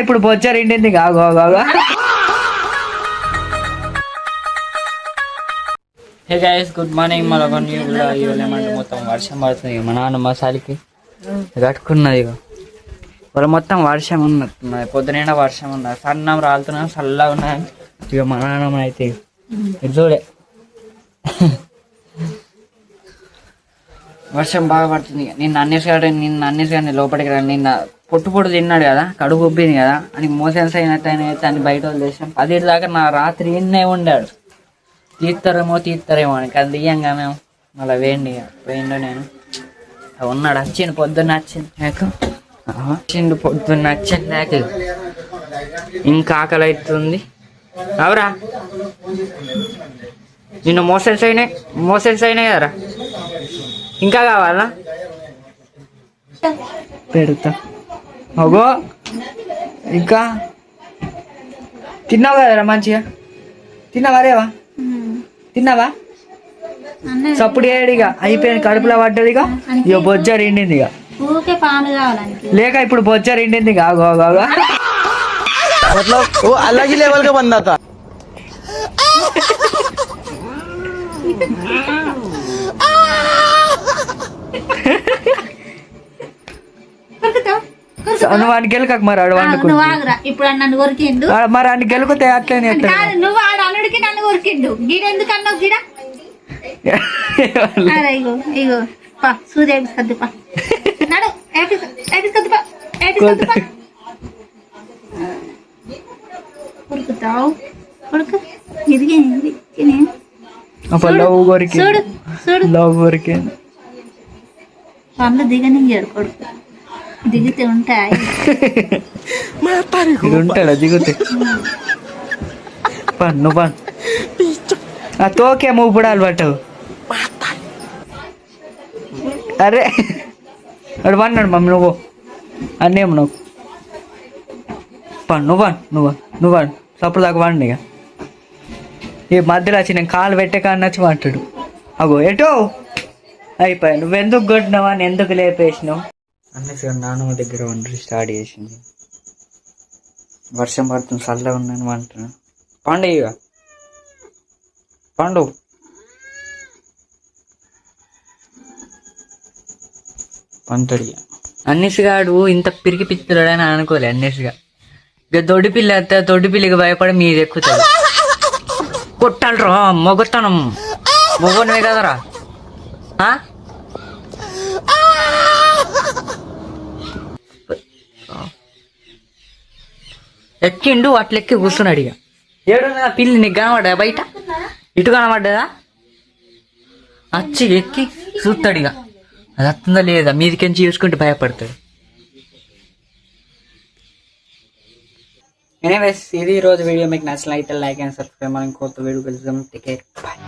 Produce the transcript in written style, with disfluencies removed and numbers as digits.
ఇప్పుడు బొచ్చ రెండింది కాగు. Hey guys, good morning. మరొక న్యూ ఏమంటే మొత్తం వర్షం పడుతుంది. మా నాన్న మా సాలికి కట్టుకున్నది. ఇక మొత్తం వర్షం ఉన్నట్టున్నది. పొద్దున వర్షం ఉన్నది. సన్నం రాలుతున్నాం, చల్లగా ఉన్నది. ఇక మా నాన్నమ్మ అయితే ఇది చూడే వర్షం బాగా పడుతుంది. నిన్న అన్నేసి లోపలికి రా. నిన్న పొట్టు తిన్నాడు కదా, కడుపు ఉబ్బింది కదా అని మోషన్స్ అయినట్టు ఆయన అయితే అన్ని బయట వదిలేసాం. 10 దాకా నా రాత్రి ఇన్నే ఉండాడు. తీస్తారేమో అని అది తీయంగానే మళ్ళీ వేయండు. నేను ఉన్నాడు, వచ్చిండు పొద్దున్న వచ్చిండు లేక ఇంకా ఆకలి అవుతుంది. అవరా నిన్న మోషన్స్ అయినాయి కదరా, ఇంకా కావాలా పెడతా. అగో ఇంకా తిన్నావు కదరా, మంచిగా తిన్నావా? రేవా తిన్నావా? సప్పుడు ఏడిగా అయిపోయింది, కడుపులో పడ్డదిగా. ఇక బొజ్జ రెండింది ఇక లేక ఇప్పుడు బొజ్జ రెండింది ఇక. అలాగే లెవెల్ గా బందాత నువ్వు అని గెలక మరి ఆడు వండుకుంటు ఇప్పుడు నన్ను కొరికిండు. మరి అన్ని గెలుకుతే అట్లనే నువ్వు ఆడ అల్లుడికి నన్ను కొరికిండు. గీడ ఎందుకు అన్నావు? గీడ ఇగో ఇగో పా సూర్య కద్దు పా నడు కద్దు పా కొరుకుతావు కొడుకు ఇదిగే పండ్లు దిగనింగారు కొడుకు. దిగితే ఉంటాయి ఉంటాడా దిగుతే పన్ను తోకే మూపుడాలు పట్టవు. అరే అడు పన్నాడు మమ్మీ నువ్వు అన్నేమో నువ్వు నువ్వు సప్పుడు దాకా పండి. ఇక ఈ మధ్యలో వచ్చి నేను కాలు పెట్టే కాని వచ్చి పట్టాడు. అగో ఎటో అయిపోయాయి. నువ్వెందుకు కొట్టినావా, అని ఎందుకు లేపేసినావు అన్నట్టుగా నాన్నమ్మ దగ్గర వంటలు స్టార్ట్ చేసింది. వర్షం పడుతుంది, చల్లగా ఉందని అంటున్నా. పండు ఇక పండు పంటడి. అన్నిసిగాడు ఇంత పిరికి పిచ్చుతాడని అనుకోలే. అన్నిసిగా ఇక దొడ్డిపిల్లి వస్తే దొడ్డిపిల్లికి భయపడి మీద ఎక్కుతాడు. కొట్టాలరా మొగతనం, మొగనివే కదరా. ఎక్కిండు, అట్లెక్కి కూర్చున్నాడు. ఇక ఏడున్నా పిల్లి నీకు కనబడ్డా? బయట ఇటు కనబడ్డదా? వచ్చి ఎక్కి చూస్తాడు. ఇక అది వస్తుందా లేదా మీదికెంచి చూసుకుంటే భయపడతాడు. ఎనీవేస్, ఇది ఈరోజు వీడియో. మీకు నచ్చినట్లయితే లైక్ అండ్ సబ్స్క్రైబ్. మనం కొత్త వీడియో కలుద్దాం. Take care, bye.